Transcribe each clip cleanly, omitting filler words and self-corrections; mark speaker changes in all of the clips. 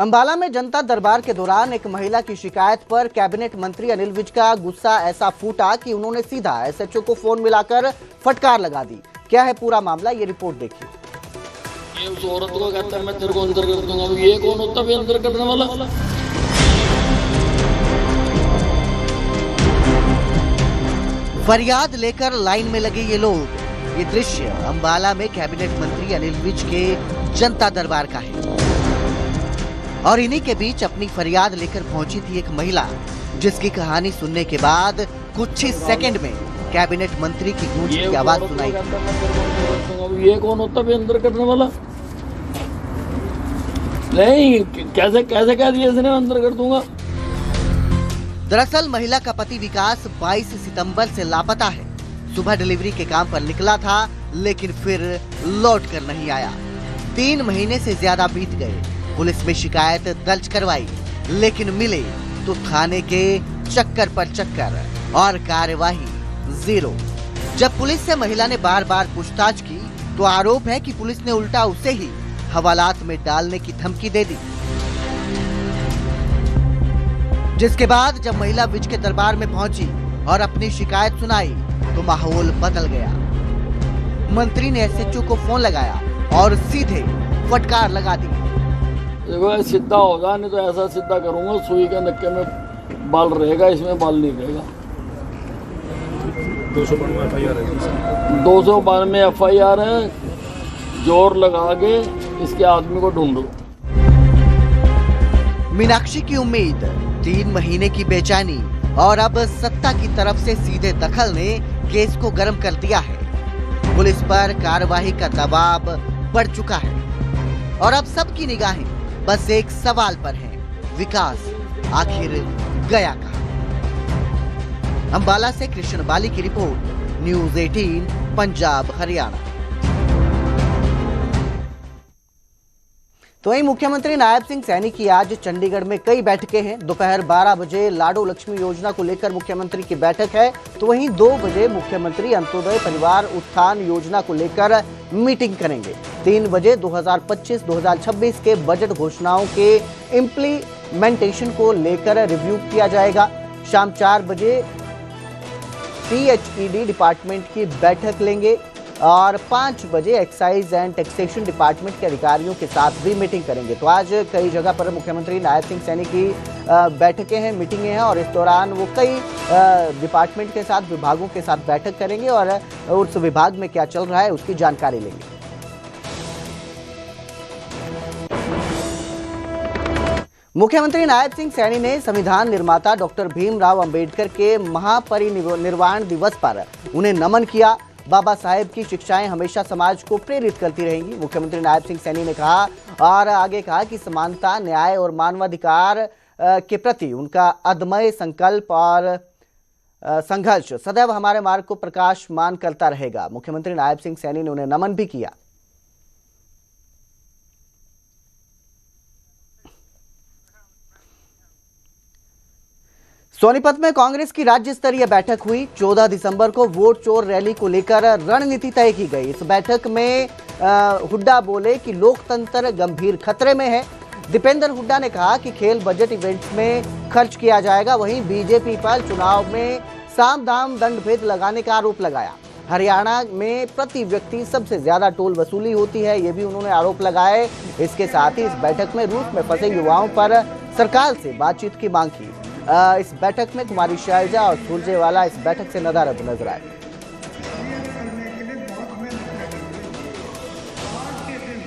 Speaker 1: अंबाला में जनता दरबार के दौरान एक महिला की शिकायत पर कैबिनेट मंत्री अनिल विज का गुस्सा ऐसा फूटा कि उन्होंने सीधा एसएचओ को फोन मिलाकर फटकार लगा दी। क्या है पूरा मामला, ये रिपोर्ट देखिए।
Speaker 2: ये उस औरत को कहता है मैं तेरे को अंदर कर दूंगा, ये कौन होता है अंदर करने वाला?
Speaker 1: फरियाद लेकर लाइन में लगे ये लोग। ये दृश्य अंबाला में कैबिनेट मंत्री अनिल विज के जनता दरबार का है और इन्हीं के बीच अपनी फरियाद लेकर पहुंची थी एक महिला, जिसकी कहानी सुनने के बाद कुछ ही सेकंड में कैबिनेट मंत्री की गूंज की आवाज सुनाई।
Speaker 2: ये कौन होता है अंदर करने वाला? नहीं, कैसे कैसे कह दिया इसने अंदर कर दूंगा।
Speaker 1: दरअसल महिला का पति विकास 22 सितंबर से लापता है। सुबह डिलीवरी के काम पर निकला था, लेकिन फिर लौट कर नहीं आया। 3 महीने से ज्यादा बीत गए। पुलिस में शिकायत दर्ज करवाई, लेकिन मिले तो थाने के चक्कर पर चक्कर और कार्यवाही जीरो। जब पुलिस से महिला ने बार बार पूछताछ की तो आरोप है कि पुलिस ने उल्टा उसे ही हवालात में डालने की धमकी दे दी। जिसके बाद जब महिला विज के दरबार में पहुंची और अपनी शिकायत सुनाई तो माहौल बदल गया। मंत्री ने एसएचओ को फोन लगाया और सीधे फटकार लगा दी।
Speaker 2: देखो सीधा होगा, नहीं तो ऐसा सीधा करूंगा, सुई के नक्के में बाल रहेगा, इसमें बाल नहीं रहेगा। 292 FIR है। जोर लगा के इसके आदमी को ढूंढो।
Speaker 1: मीनाक्षी की उम्मीद, 3 महीने की बेचैनी और अब सत्ता की तरफ से सीधे दखल ने केस को गर्म कर दिया है। पुलिस पर कार्रवाई का दबाव बढ़ चुका है और अब सबकी निगाहें बस एक सवाल पर है, विकास आखिर गया कहां? अंबाला से कृष्ण बाली की रिपोर्ट, न्यूज़ 18 पंजाब हरियाणा। तो वहीं मुख्यमंत्री नायब सिंह सैनी की आज चंडीगढ़ में कई बैठकें हैं। दोपहर 12 बजे लाडो लक्ष्मी योजना को लेकर मुख्यमंत्री की बैठक है, तो वहीं 2 बजे मुख्यमंत्री अंत्योदय परिवार उत्थान योजना को लेकर मीटिंग करेंगे। 3 बजे 2025-2026 के बजट घोषणाओं के इम्प्लीमेंटेशन को लेकर रिव्यू किया जाएगा। शाम 4 बजे PHED डिपार्टमेंट की बैठक लेंगे और 5 बजे एक्साइज एंड टैक्सेशन डिपार्टमेंट के अधिकारियों के साथ भी मीटिंग करेंगे। तो आज कई जगह पर मुख्यमंत्री नायब सिंह सैनी की बैठकें हैं, मीटिंगें हैं और इस दौरान वो कई डिपार्टमेंट के साथ, विभागों के साथ बैठक करेंगे और उस विभाग में क्या चल रहा है उसकी जानकारी लेंगे। मुख्यमंत्री नायब सिंह सैनी ने संविधान निर्माता डॉक्टर भीमराव अंबेडकर के महापरिनिर्वाण दिवस पर उन्हें नमन किया। बाबा साहेब की शिक्षाएं हमेशा समाज को प्रेरित करती रहेंगी, मुख्यमंत्री नायब सिंह सैनी ने कहा और आगे कहा कि समानता, न्याय और मानवाधिकार के प्रति उनका अदम्य संकल्प और संघर्ष सदैव हमारे मार्ग को प्रकाशमान करता रहेगा। मुख्यमंत्री नायब सिंह सैनी ने उन्हें नमन भी किया। सोनीपत में कांग्रेस की राज्य स्तरीय बैठक हुई। 14 दिसंबर को वोट चोर रैली को लेकर रणनीति तय की गई। इस बैठक में हुड्डा बोले कि लोकतंत्र गंभीर खतरे में है। दीपेंद्र हुड्डा ने कहा कि खेल बजट इवेंट्स में खर्च किया जाएगा। वहीं बीजेपी पर चुनाव में साम दाम दंड भेद लगाने का आरोप लगाया। हरियाणा में प्रति व्यक्ति सबसे ज्यादा टोल वसूली होती है, ये भी उन्होंने आरोप लगाए। इसके साथ ही इस बैठक में रूस में फंसे युवाओं पर सरकार से बातचीत की मांग की। इस बैठक में कुमारी शैलजा और सुरजेवाला इस बैठक से नजर आए।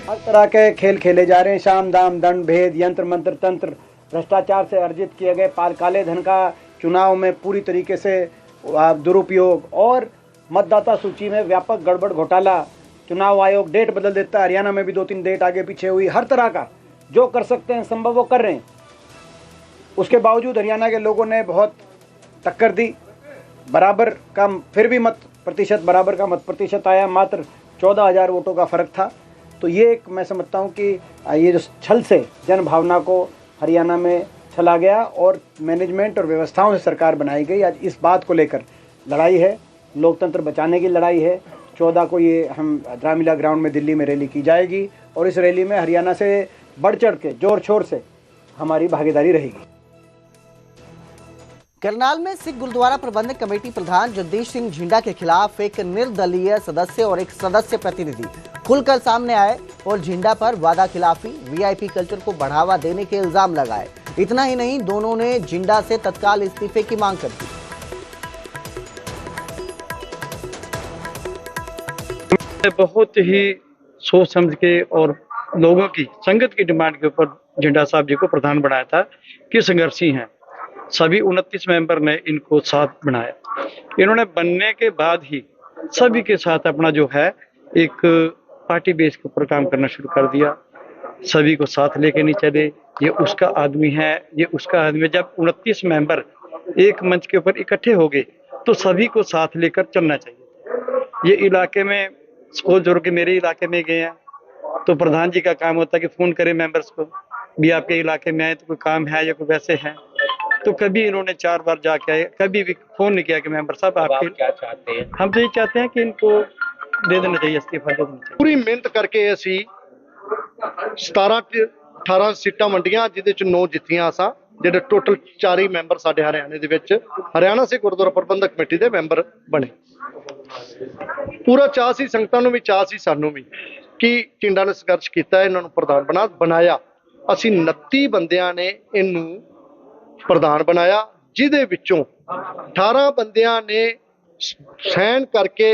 Speaker 3: हर तरह के खेल खेले जा रहे हैं, साम दाम दंड भेद, यंत्र मंत्र तंत्र, भ्रष्टाचार से अर्जित किए गए काले धन का चुनाव में पूरी तरीके से दुरुपयोग और मतदाता सूची में व्यापक गड़बड़ घोटाला। चुनाव आयोग डेट बदल देता है, हरियाणा में भी 2-3 डेट आगे पीछे हुई। हर तरह का जो कर सकते हैं संभव वो कर रहे हैं। उसके बावजूद हरियाणा के लोगों ने बहुत टक्कर दी। बराबर का फिर भी मत प्रतिशत आया, मात्र 14,000 वोटों का फर्क था। तो ये एक मैं समझता हूँ कि ये जो छल से जन भावना को हरियाणा में चला गया और मैनेजमेंट और व्यवस्थाओं से सरकार बनाई गई। आज इस बात को लेकर लड़ाई है, लोकतंत्र बचाने की लड़ाई है। 14 को ये हम रामलीला ग्राउंड में दिल्ली में रैली की जाएगी और इस रैली में हरियाणा से बढ़ चढ़ के जोर शोर से हमारी भागीदारी रहेगी।
Speaker 1: करनाल में सिख गुरुद्वारा प्रबंधक कमेटी प्रधान जगदीश सिंह झिंडा के खिलाफ एक निर्दलीय सदस्य और एक सदस्य प्रतिनिधि खुलकर सामने आए और झिंडा पर वादा खिलाफी, वीआईपी कल्चर को बढ़ावा देने के इल्जाम लगाए। इतना ही नहीं, दोनों ने झिंडा से तत्काल इस्तीफे की मांग कर दी।
Speaker 4: बहुत ही सोच समझ के और लोगों की संगत की डिमांड के ऊपर झिंडा साहब जी को प्रधान बनाया था कि संघर्षी हैं। सभी 29 मेंबर ने इनको साथ बनाया। इन्होंने बनने के बाद ही सभी के साथ अपना जो है एक पार्टी बेस के ऊपर काम करना शुरू कर दिया। सभी को साथ लेके नहीं चले, ये उसका आदमी है, ये उसका आदमी है। जब 29 मेंबर एक मंच के ऊपर इकट्ठे हो गए तो सभी को साथ लेकर चलना चाहिए। ये इलाके में सपोज जो कि मेरे इलाके में गए हैं तो प्रधान जी का काम होता है कि फोन करें मेंबर्स को भी आपके इलाके में आए तो कोई काम है या कोई वैसे है। तो कभी इन्होंने 4 बार जाके आए, कभी भी फोन नहीं किया कि मेंबर साहब आपके
Speaker 5: क्या चाहते हैं।
Speaker 4: हम तो ये चाहते हैं कि इनको दे देना चाहिए, इस्तीफा दे देना चाहिए।
Speaker 6: ਪੂਰੀ ਮਿਹਨਤ ਕਰਕੇ ਅਸੀਂ 17-18 ਸੀਟਾਂ ਵੰਡੀਆਂ, ਜਿਹਦੇ ਚ 9 ਜਿੱਤੀਆਂ ਅਸਾਂ, ਜਿਹੜੇ ਟੋਟਲ 4 ਹੀ ਮੈਂਬਰ ਸਾਡੇ ਹਰਿਆਣੇ ਦੇ ਵਿੱਚ ਹਰਿਆਣਾ ਸੇ ਗੁਰਦੁਆਰਾ ਪ੍ਰਬੰਧਕ ਕਮੇਟੀ ਦੇ ਮੈਂਬਰ ਬਣੇ। ਪੂਰਾ ਚਾਅ ਸੀ, ਸੰਗਤਾਂ ਨੂੰ ਵੀ ਚਾਅ ਸੀ, ਸਾਨੂੰ ਵੀ ਕਿ ਝਿੰਡਾ ਨੇ ਸੰਘਰਸ਼ ਕੀਤਾ, ਇਹਨਾਂ ਨੂੰ ਪ੍ਰਧਾਨ ਬਣਾਇਆ। ਅਸੀਂ 29 ਬੰਦਿਆਂ ਨੇ ਇਹਨੂੰ ਪ੍ਰਧਾਨ ਬਣਾਇਆ, ਜਿਹਦੇ ਵਿੱਚੋਂ 18 ਬੰਦਿਆਂ ਨੇ ਸਾਈਨ ਕਰਕੇ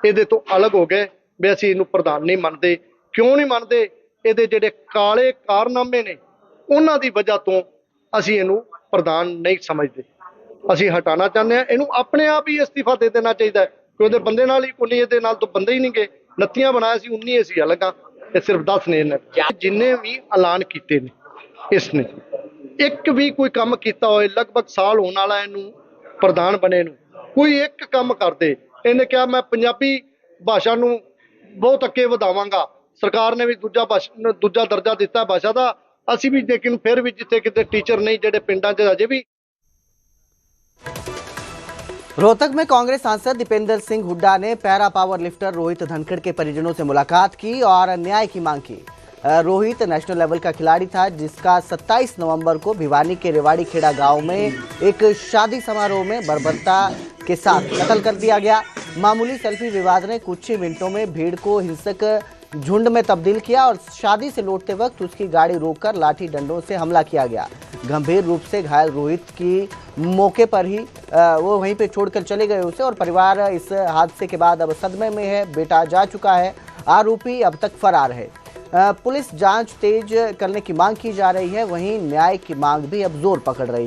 Speaker 6: ਇਹਦੇ ਤੋਂ ਅਲੱਗ ਹੋ ਗਏ ਵੀ ਅਸੀਂ ਇਹਨੂੰ ਪ੍ਰਧਾਨ ਨਹੀਂ ਮੰਨਦੇ। ਕਿਉਂ ਨਹੀਂ ਮੰਨਦੇ? ਇਹਦੇ ਜਿਹੜੇ ਕਾਲੇ ਕਾਰਨਾਮੇ ਨੇ ਉਹਨਾਂ ਦੀ ਵਜ੍ਹਾ ਤੋਂ ਅਸੀਂ ਇਹਨੂੰ ਪ੍ਰਧਾਨ ਨਹੀਂ ਸਮਝਦੇ। ਅਸੀਂ ਹਟਾਉਣਾ ਚਾਹੁੰਦੇ ਹਾਂ, ਇਹਨੂੰ ਆਪਣੇ ਆਪ ਹੀ ਅਸਤੀਫਾ ਦੇ ਦੇਣਾ ਚਾਹੀਦਾ ਹੈ ਕਿ ਉਹਦੇ ਬੰਦੇ ਨਾਲ ਹੀ ਕੋਈ, ਇਹਦੇ ਨਾਲ ਤਾਂ ਬੰਦੇ ਹੀ ਨਹੀਂ ਗਏ। 29 ਬਣਾਇਆ ਸੀ, 19 ਅਸੀਂ ਅਲੱਗ ਆ, ਇਹ ਸਿਰਫ 10 ਨੇ ਇਹਨੇ। ਜਿੰਨੇ ਵੀ ਐਲਾਨ ਕੀਤੇ ਨੇ ਇਸਨੇ ਇੱਕ ਵੀ ਕੋਈ ਕੰਮ ਕੀਤਾ ਹੋਏ, ਲਗਭਗ ਸਾਲ ਹੋਣ ਵਾਲਾ ਇਹਨੂੰ ਪ੍ਰਧਾਨ ਬਣੇ ਨੂੰ, ਕੋਈ ਇੱਕ ਕੰਮ ਕਰਦੇ। ਇਹਨੇ ਕਿਹਾ ਮੈਂ ਪੰਜਾਬੀ ਭਾਸ਼ਾ ਨੂੰ ਬਹੁਤ ਅੱਗੇ ਵਧਾਵਾਂਗਾ, ਸਰਕਾਰ ਨੇ ਵੀ ਦੂਜਾ ਦਰਜਾ ਦਿੱਤਾ ਭਾਸ਼ਾ ਦਾ, ਅਸੀਂ ਵੀ, ਲੇਕਿਨ ਫਿਰ ਵੀ ਜਿੱਥੇ ਕਿਤੇ ਟੀਚਰ ਨਹੀਂ, ਜਿਹੜੇ ਪਿੰਡਾਂ 'ਚ ਅਜੇ ਵੀ।
Speaker 1: रोहतक में कांग्रेस सांसद दीपेंद्र सिंह हुड्डा ने para power lifter Rohit Dhankhar के परिजनों से मुलाकात की और न्याय की मांग की। रोहित नेशनल लेवल का खिलाड़ी था, जिसका 27 नवंबर को भिवानी के रेवाड़ी खेड़ा गांव में एक शादी समारोह में बर्बरता के साथ कत्ल कर दिया गया। मामूली सेल्फी विवाद ने कुछ ही मिनटों में भीड़ को हिंसक झुंड में तब्दील किया और शादी से लौटते वक्त उसकी गाड़ी रोककर लाठी डंडों से हमला किया गया। गंभीर रूप से घायल रोहित की मौके पर ही वो वहीं पे छोड़कर चले गए उसे, और परिवार इस हादसे के बाद अब सदमे में है। बेटा जा चुका है, आरोपी अब तक फरार है। पुलिस जांच तेज करने की मांग की जा रही है, वहीं न्याय की मांग भी अब जोर पकड़ रही है।